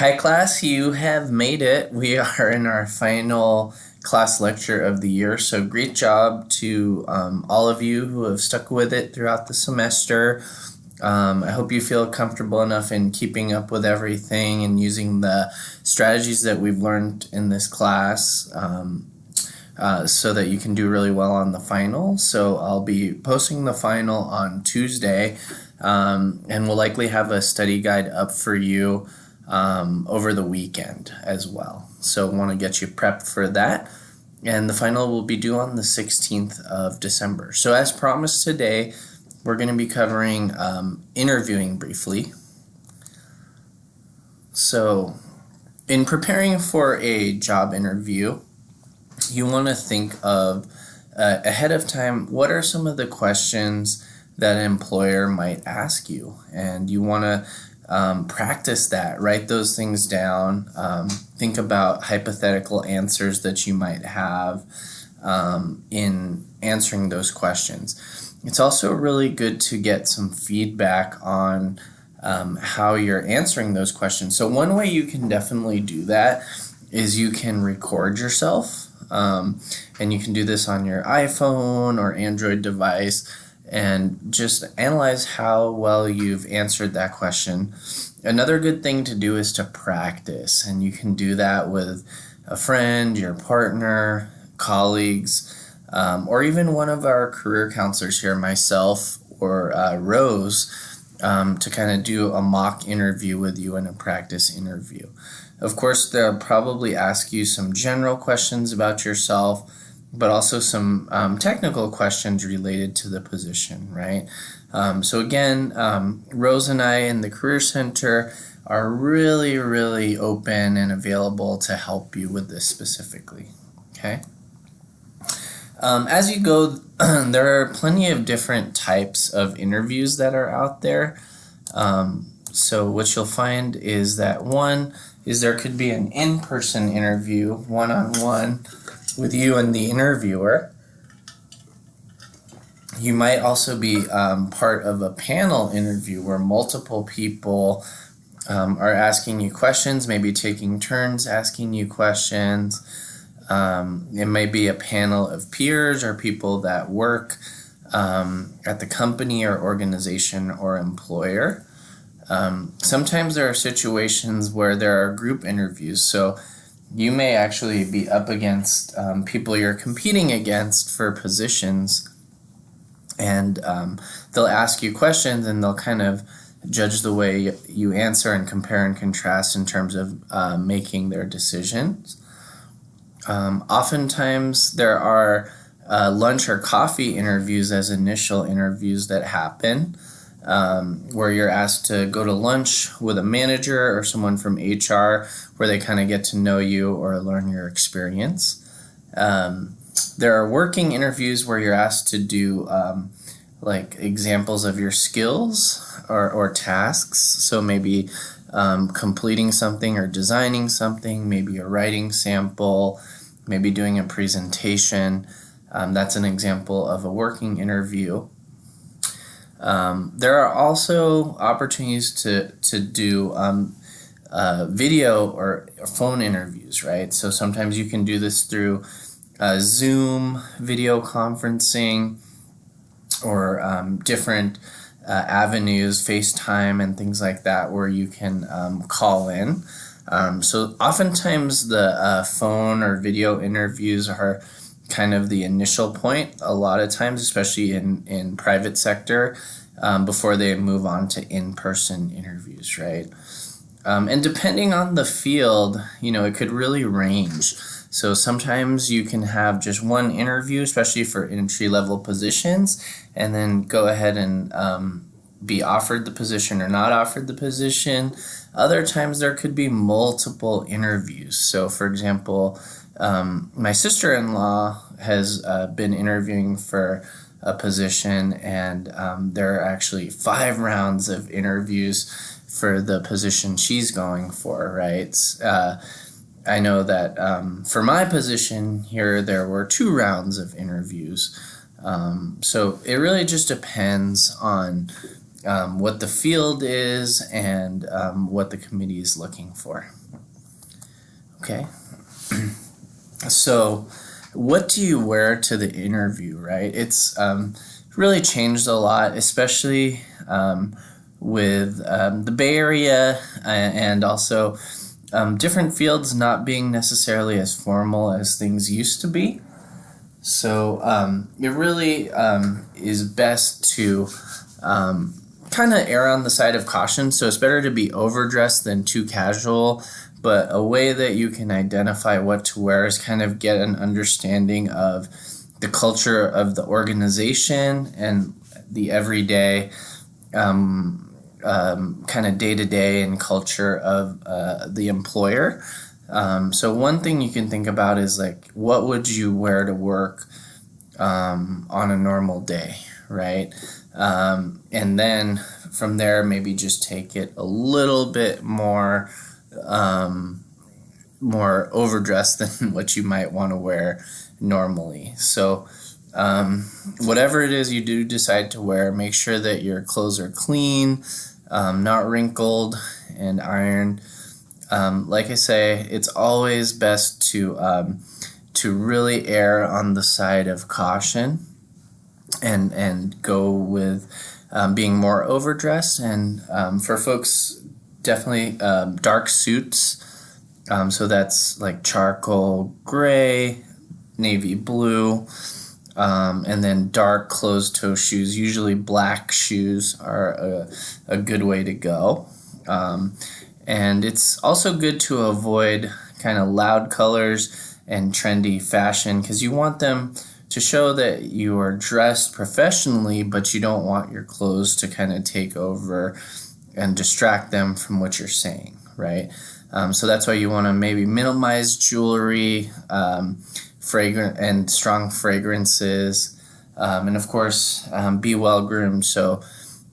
Hi, class. You have made it. We are in our final class lecture of the year. So, great job to all of you who have stuck with it throughout the semester. I hope you feel comfortable enough in keeping up with everything and using the strategies that we've learned in this class so that you can do really well on the final. So, I'll be posting the final on Tuesday, and we'll likely have a study guide up for you over the weekend as well. So want to get you prepped for that. And the final will be due on the 16th of December. So as promised today, we're going to be covering interviewing briefly. So in preparing for a job interview, you want to think of ahead of time, what are some of the questions that an employer might ask you? And you want to practice that, write those things down, think about hypothetical answers that you might have in answering those questions. It's also really good to get some feedback on how you're answering those questions. So one way you can definitely do that is you can record yourself, and you can do this on your iPhone or Android device, and just analyze how well you've answered that question. Another good thing to do is to practice, and you can do that with a friend, your partner, colleagues, or even one of our career counselors here, myself or Rose, to kind of do a mock interview with you and a practice interview. Of course, they'll probably ask you some general questions about yourself, but also some technical questions related to the position, right? So again, Rose and I in the Career Center are really, really open and available to help you with this specifically, okay? As you go, there are plenty of different types of interviews that are out there. So what you'll find is that one is there could be an in-person interview, one-on-one, with you and the interviewer. You might also be part of a panel interview where multiple people are asking you questions, maybe taking turns asking you questions. It may be a panel of peers or people that work at the company or organization or employer. Sometimes there are situations where there are group interviews. So you may actually be up against people you're competing against for positions, and they'll ask you questions and they'll kind of judge the way you answer and compare and contrast in terms of making their decisions. Oftentimes there are lunch or coffee interviews as initial interviews that happen, where you're asked to go to lunch with a manager or someone from HR where they kind of get to know you or learn your experience. There are working interviews where you're asked to do like examples of your skills or tasks. So maybe completing something or designing something, maybe a writing sample, maybe doing a presentation. That's an example of a working interview. There are also opportunities to do video or phone interviews, right? So sometimes you can do this through Zoom video conferencing or different avenues, FaceTime and things like that, where you can call in. So oftentimes the phone or video interviews are kind of the initial point a lot of times, especially in private sector, before they move on to in-person interviews, right? And depending on the field, it could really range. So sometimes you can have just one interview, especially for entry-level positions, and then go ahead and be offered the position or not offered the position. Other times there could be multiple interviews. So for example, my sister-in-law has been interviewing for a position, and there are actually 5 rounds of interviews for the position she's going for, right? I know that for my position here, there were 2 rounds of interviews. So it really just depends on what the field is, and what the committee is looking for. Okay. So what do you wear to the interview, right? It's really changed a lot, especially with the Bay Area and also different fields not being necessarily as formal as things used to be. So it really is best to kind of err on the side of caution. So it's better to be overdressed than too casual. But a way that you can identify what to wear is kind of get an understanding of the culture of the organization and the everyday kind of day-to-day and culture of the employer. So one thing you can think about is like, what would you wear to work on a normal day, right? And then from there, maybe just take it a little bit more overdressed than what you might want to wear normally. So whatever it is you do decide to wear, make sure that your clothes are clean, not wrinkled and ironed. Like I say, it's always best to really err on the side of caution and go with being more overdressed. And for folks, definitely dark suits. So that's like charcoal gray, navy blue, and then dark closed-toe shoes. Usually black shoes are a good way to go. And it's also good to avoid kind of loud colors and trendy fashion because you want them to show that you are dressed professionally, but you don't want your clothes to kind of take over and distract them from what you're saying, right? So that's why you want to maybe minimize jewelry, fragrant and strong fragrances, and of course, be well groomed. So,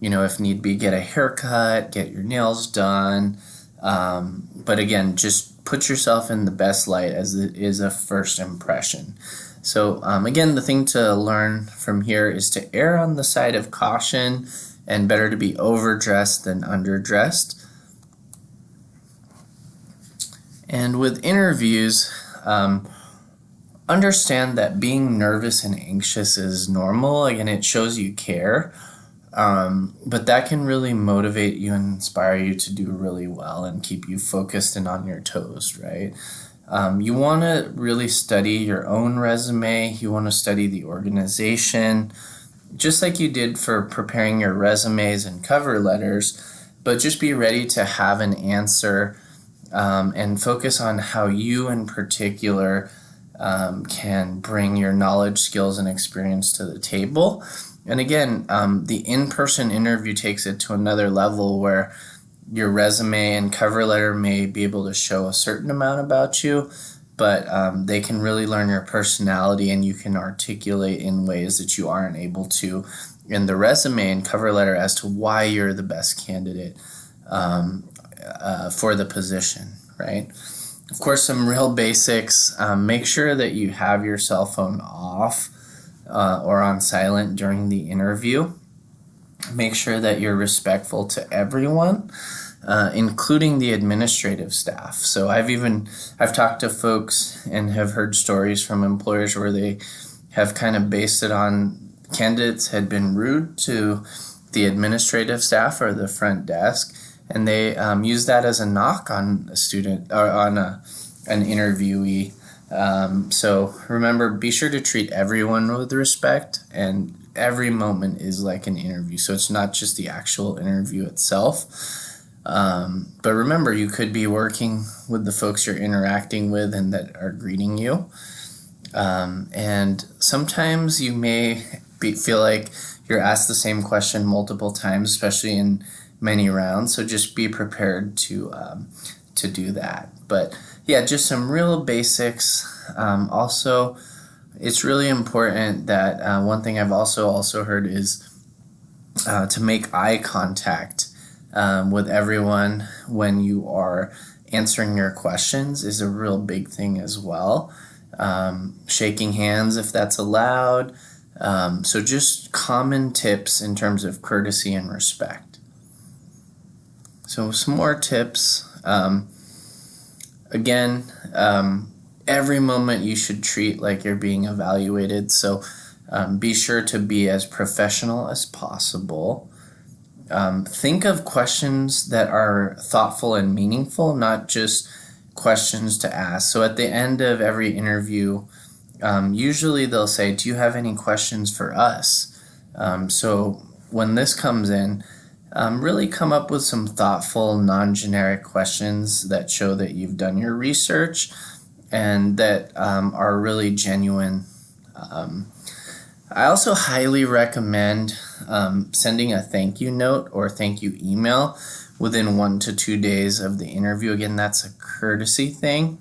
if need be, get a haircut, get your nails done. But again, just put yourself in the best light as it is a first impression. So again, the thing to learn from here is to err on the side of caution and better to be overdressed than underdressed. And with interviews, understand that being nervous and anxious is normal. Again, it shows you care. But that can really motivate you and inspire you to do really well and keep you focused and on your toes, right? You want to really study your own resume. You want to study the organization, just like you did for preparing your resumes and cover letters, but just be ready to have an answer and focus on how you in particular can bring your knowledge, skills, and experience to the table. And again, the in-person interview takes it to another level where your resume and cover letter may be able to show a certain amount about you, but they can really learn your personality and you can articulate in ways that you aren't able to in the resume and cover letter as to why you're the best candidate for the position, right? Of course, some real basics. Make sure that you have your cell phone off or on silent during the interview. Make sure that you're respectful to everyone, including the administrative staff. So I've talked to folks and have heard stories from employers where they have kind of based it on candidates had been rude to the administrative staff or the front desk, and they use that as a knock on a student or on an interviewee. So remember, be sure to treat everyone with respect, and every moment is like an interview. So it's not just the actual interview itself. But remember, you could be working with the folks you're interacting with and that are greeting you. And sometimes you may feel like you're asked the same question multiple times, especially in many rounds. So just be prepared to do that. But yeah, just some real basics. Also, it's really important that one thing I've also heard is to make eye contact with everyone when you are answering your questions is a real big thing as well. Shaking hands if that's allowed. So just common tips in terms of courtesy and respect. So some more tips. Again, every moment you should treat like you're being evaluated. So be sure to be as professional as possible. Think of questions that are thoughtful and meaningful, not just questions to ask. So at the end of every interview, usually they'll say, "Do you have any questions for us?" So when this comes in, really come up with some thoughtful, non-generic questions that show that you've done your research and that are really genuine. I also highly recommend sending a thank you note or thank you email within 1 to 2 days of the interview. Again, that's a courtesy thing.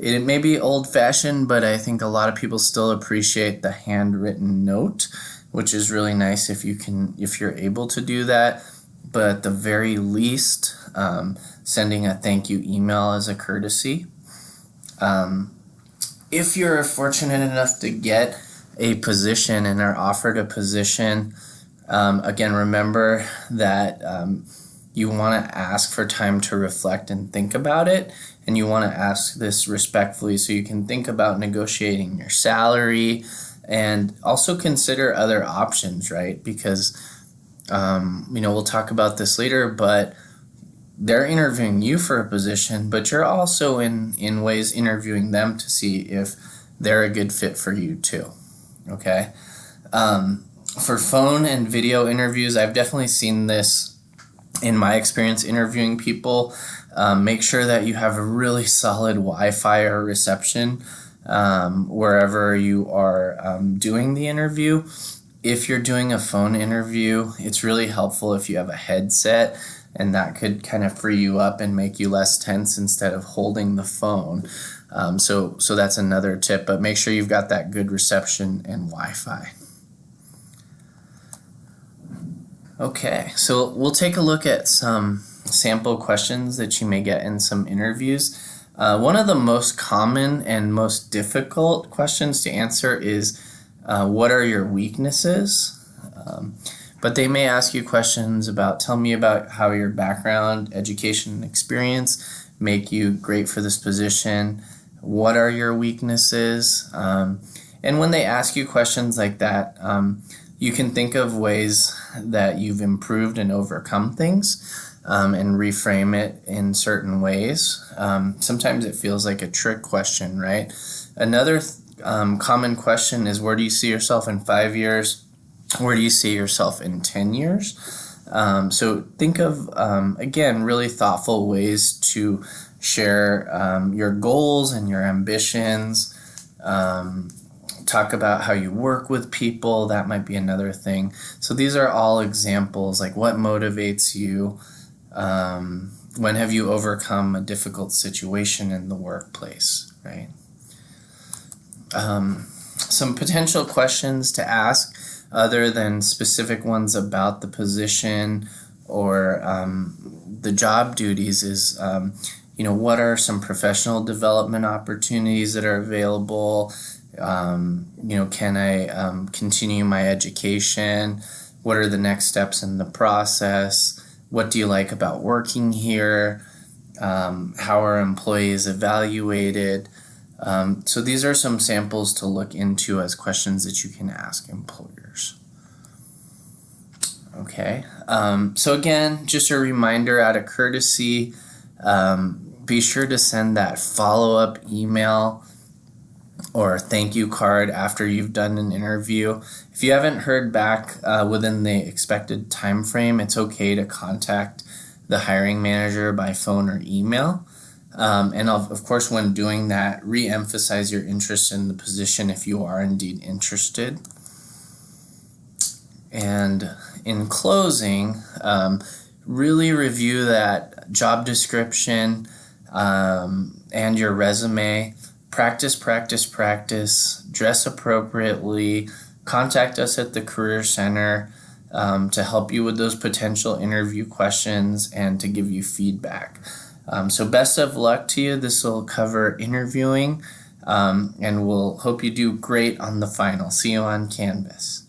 It may be old-fashioned, but I think a lot of people still appreciate the handwritten note, which is really nice if you're able to do that. But at the very least, sending a thank you email as a courtesy. If you're fortunate enough to get a position and are offered a position, again, remember that you want to ask for time to reflect and think about it. And you want to ask this respectfully so you can think about negotiating your salary and also consider other options, right? Because, we'll talk about this later, but they're interviewing you for a position, but you're also in ways interviewing them to see if they're a good fit for you too, okay? For phone and video interviews, I've definitely seen this in my experience interviewing people. Make sure that you have a really solid Wi-Fi or reception wherever you are doing the interview. If you're doing a phone interview, it's really helpful if you have a headset, and that could kind of free you up and make you less tense instead of holding the phone. So that's another tip, but make sure you've got that good reception and Wi-Fi. Okay, so we'll take a look at some sample questions that you may get in some interviews. One of the most common and most difficult questions to answer is, what are your weaknesses? But they may ask you questions about, tell me about how your background, education, and experience make you great for this position. What are your weaknesses? And when they ask you questions like that, you can think of ways that you've improved and overcome things, and reframe it in certain ways. Sometimes it feels like a trick question, right? Another common question is, where do you see yourself in 5 years? Where do you see yourself in 10 years? So think of, again, really thoughtful ways to share your goals and your ambitions. Talk about how you work with people. That might be another thing. So these are all examples, like what motivates you? When have you overcome a difficult situation in the workplace, right? Some potential questions to ask other than specific ones about the position or the job duties is, what are some professional development opportunities that are available? Can I continue my education? What are the next steps in the process? What do you like about working here? How are employees evaluated? So these are some samples to look into as questions that you can ask employers. Okay, so again, just a reminder out of courtesy, be sure to send that follow-up email or thank you card after you've done an interview. If you haven't heard back within the expected time frame, it's okay to contact the hiring manager by phone or email. And of course, when doing that, re-emphasize your interest in the position if you are indeed interested. And in closing, really review that job description and your resume. Practice, practice, practice. Dress appropriately. Contact us at the Career Center to help you with those potential interview questions and to give you feedback. So best of luck to you. This will cover interviewing, and we'll hope you do great on the final. See you on Canvas.